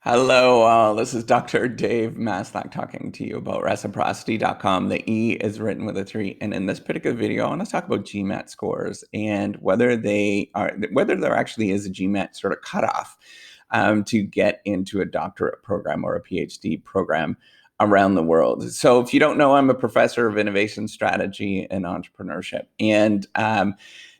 Hello, this is Dr. Dave Maslach talking to you about reciprocity.com. The E is written with a 3. And in this particular video, I want to talk about GMAT scores and whether there actually is a GMAT sort of cutoff to get into a doctorate program or a PhD program around the world. So if you don't know, I'm a professor of innovation strategy and entrepreneurship. And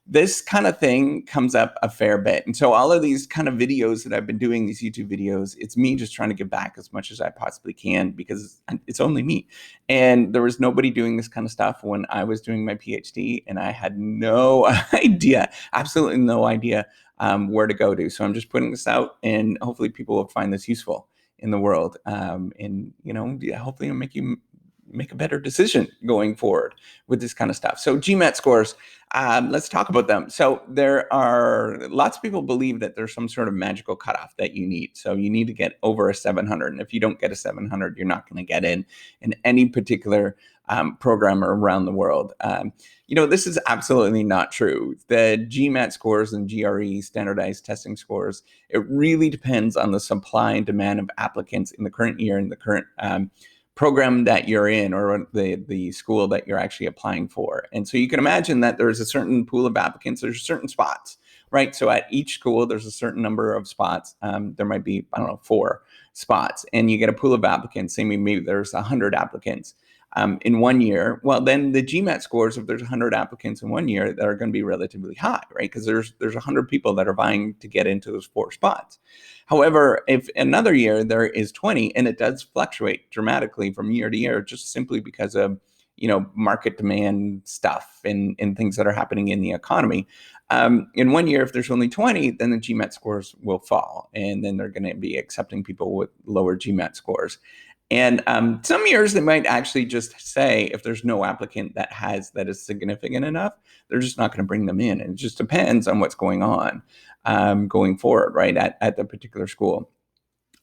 this kind of thing comes up a fair bit. And so all of these kind of videos that I've been doing, these YouTube videos, it's me just trying to give back as much as I possibly can because it's only me. And there was nobody doing this kind of stuff when I was doing my PhD, and I had no idea, absolutely no idea where to go to. So I'm just putting this out, and hopefully people will find this useful in the world. And, hopefully it'll make you make a better decision going forward with this kind of stuff. So GMAT scores, let's talk about them. So there are lots of people believe that there's some sort of magical cutoff that you need. So you need to get over a 700. And if you don't get a 700, you're not going to get in any particular program around the world. This is absolutely not true. The GMAT scores and GRE, standardized testing scores, it really depends on the supply and demand of applicants in the current year and the current program that you're in, or the school that you're actually applying for. And so you can imagine that there's a certain pool of applicants, there's certain spots, right? So at each school, there's a certain number of spots. There might be, 4 spots, and you get a pool of applicants. Say maybe there's 100 applicants in 1 year. Well, then the GMAT scores, if there's 100 applicants in 1 year, that are going to be relatively high, right? Because there's 100 people that are vying to get into those 4 spots. However, if another year there is 20, and it does fluctuate dramatically from year to year, just simply because of market demand stuff and things that are happening in the economy. In 1 year, if there's only 20, then the GMAT scores will fall, and then they're going to be accepting people with lower GMAT scores. And some years they might actually just say, if there's no applicant that is significant enough, they're just not going to bring them in. And it just depends on what's going on going forward, right, at the particular school.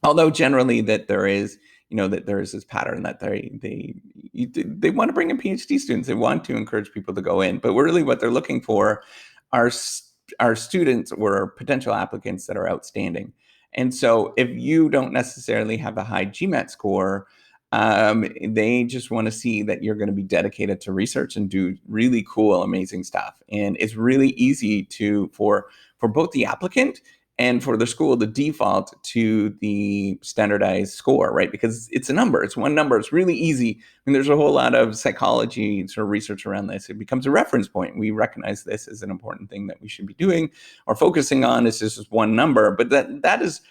Although generally that there is this pattern that they want to bring in PhD students. They want to encourage people to go in, but really what they're looking for are students or potential applicants that are outstanding. And so if you don't necessarily have a high GMAT score, they just want to see that you're going to be dedicated to research and do really cool, amazing stuff. And it's really easy for both the applicant and for the school to default to the standardized score, right? Because it's a number, it's one number. It's really easy. I mean, there's a whole lot of psychology sort of research around this. It becomes a reference point. We recognize this as an important thing that we should be doing or focusing on. It's just one number, but that is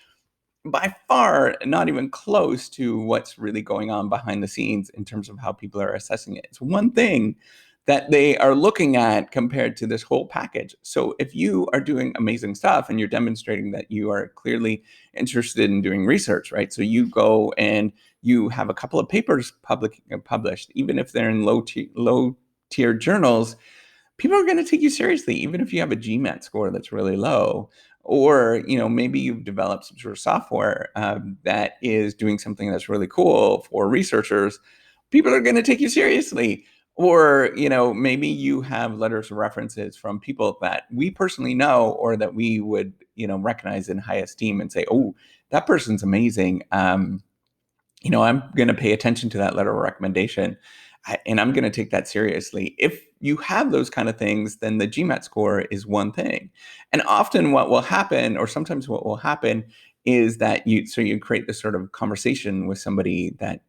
by far not even close to what's really going on behind the scenes in terms of how people are assessing it. It's one thing that they are looking at compared to this whole package. So if you are doing amazing stuff and you're demonstrating that you are clearly interested in doing research, right? So you go and you have a couple of papers published, even if they're in low-tier journals, people are going to take you seriously, even if you have a GMAT score that's really low. Or maybe you've developed some sort of software that is doing something that's really cool for researchers. People are going to take you seriously. Or maybe you have letters of references from people that we personally know, or that we would recognize in high esteem and say, oh, that person's amazing. I'm going to pay attention to that letter of recommendation, and I'm going to take that seriously. If you have those kind of things, then the GMAT score is one thing. And often what will happen, or sometimes what will happen, is that you create this sort of conversation with somebody that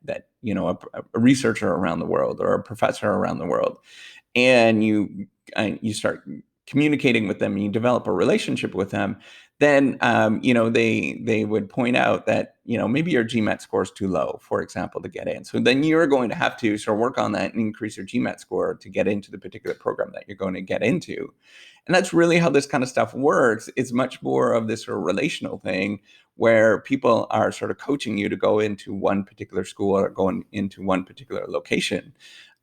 a researcher around the world or a professor around the world, and you start communicating with them, and you develop a relationship with them. Then they would point out that maybe your GMAT score is too low, for example, to get in. So then you're going to have to sort of work on that and increase your GMAT score to get into the particular program that you're going to get into. And that's really how this kind of stuff works. It's much more of this sort of relational thing where people are sort of coaching you to go into one particular school or going into one particular location.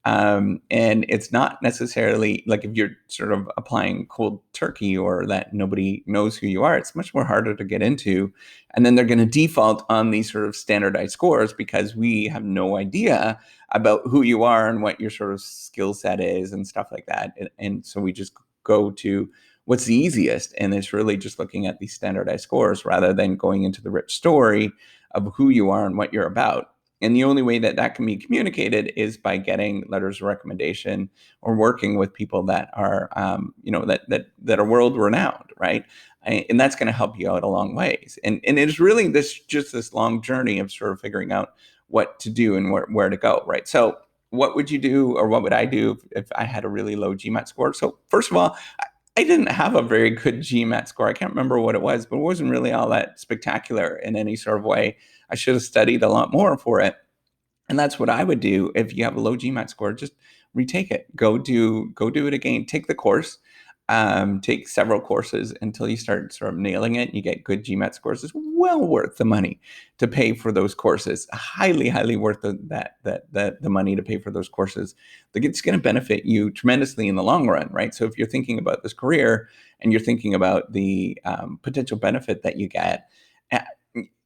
And it's not necessarily like if you're sort of applying cold turkey or that nobody knows who you are, it's much more harder to get into. And then they're going to default on these sort of standardized scores because we have no idea about who you are and what your sort of skill set is and stuff like that. And so we just go to what's the easiest. And it's really just looking at these standardized scores rather than going into the rich story of who you are and what you're about. And the only way that that can be communicated is by getting letters of recommendation or working with people that are, that are world renowned, right? And that's going to help you out a long ways. And it is really this long journey of sort of figuring out what to do and where to go, right? So what would you do, or what would I do if I had a really low GMAT score? So first of all, I didn't have a very good GMAT score. I can't remember what it was, but it wasn't really all that spectacular in any sort of way. I should have studied a lot more for it. And that's what I would do if you have a low GMAT score. Just retake it. Go do it again. Take the course. Take several courses until you start sort of nailing it. You get good GMAT scores. It's well worth the money to pay for those courses. Highly, highly worth the money to pay for those courses. It's going to benefit you tremendously in the long run, right? So if you're thinking about this career and you're thinking about the potential benefit that you get,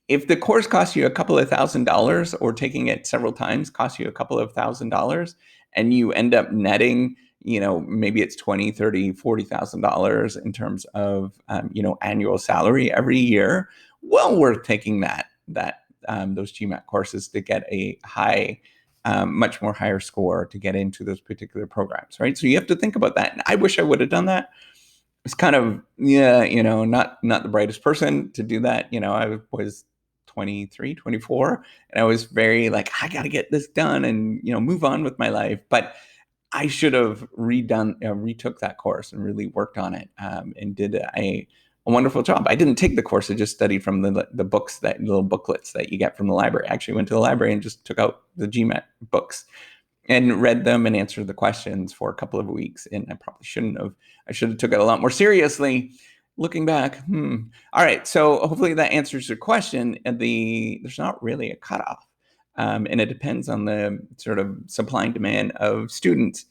if the course costs you a couple of $1,000, or taking it several times costs you a couple of $1,000, and you end up netting, maybe it's $20,000, $30,000, $40,000 in terms of, annual salary every year, well worth taking those GMAT courses to get a high, much more higher score to get into those particular programs, right? So you have to think about that. And I wish I would have done that. It's kind of, not the brightest person to do that. I was 23, 24, and I was very like, I got to get this done and, move on with my life. But I should have retook that course and really worked on it, and did a wonderful job. I didn't take the course. I just studied from the books, that little booklets that you get from the library. I actually went to the library and just took out the GMAT books and read them and answered the questions for a couple of weeks. And I probably shouldn't have. I should have took it a lot more seriously. Looking back, all right. So hopefully that answers your question. And there's not really a cutoff, and it depends on the sort of supply and demand of students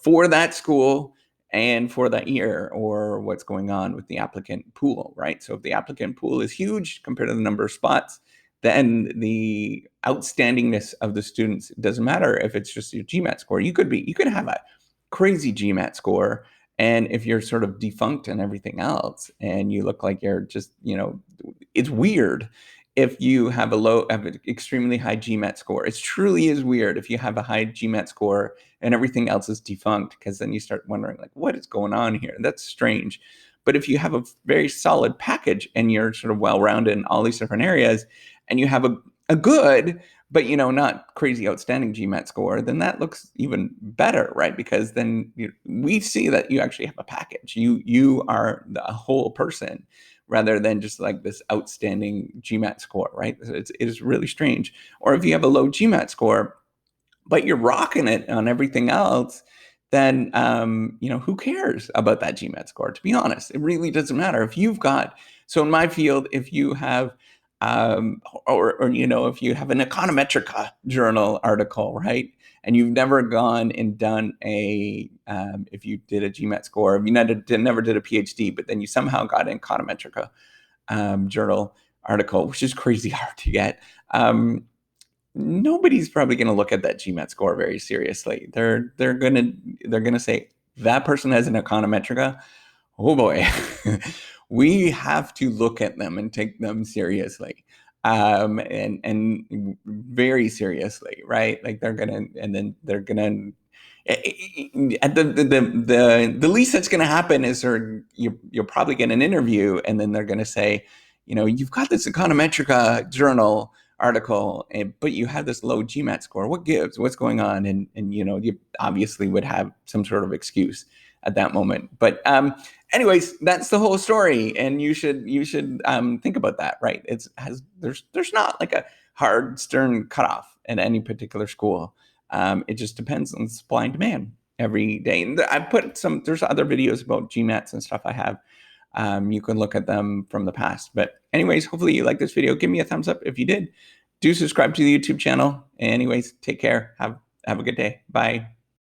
for that school and for that year, or what's going on with the applicant pool, right? So if the applicant pool is huge compared to the number of spots, then the outstandingness of the students, it doesn't matter if it's just your GMAT score. You could have a crazy GMAT score, and if you're sort of defunct and everything else, and you look like you're just, it's weird if you have an extremely high GMAT score. It truly is weird if you have a high GMAT score and everything else is defunct, because then you start wondering, like, what is going on here? That's strange. But if you have a very solid package and you're sort of well-rounded in all these different areas, and you have a good, but not crazy outstanding GMAT score, then that looks even better, right? Because then we see that you actually have a package. You are a whole person, rather than just like this outstanding GMAT score, right? It is really strange. Or if you have a low GMAT score, but you're rocking it on everything else, then who cares about that GMAT score? To be honest, it really doesn't matter. So in my field, if you have if you have an econometrica journal article, right, and you've never gone and done if you did a GMAT score, if you never did a PhD, but then you somehow got an econometrica journal article, which is crazy hard to get. Nobody's probably going to look at that GMAT score very seriously. They're gonna say, that person has an econometrica. Oh boy, we have to look at them and take them seriously, and very seriously, right? Like they're gonna at the least that's going to happen is you'll probably get an interview, and then they're going to say, you've got this econometrica journal article, but you have this low GMAT score. What gives? What's going on? And you obviously would have some sort of excuse at that moment. But anyways, that's the whole story, and you should think about that, right? There's not like a hard, stern cutoff at any particular school. It just depends on supply and demand every day. And there's other videos about GMATs and stuff I have. You can look at them from the past. But anyways, hopefully you like this video. Give me a thumbs up if you did. Do subscribe to the YouTube channel. Anyways, take care. Have a good day. Bye.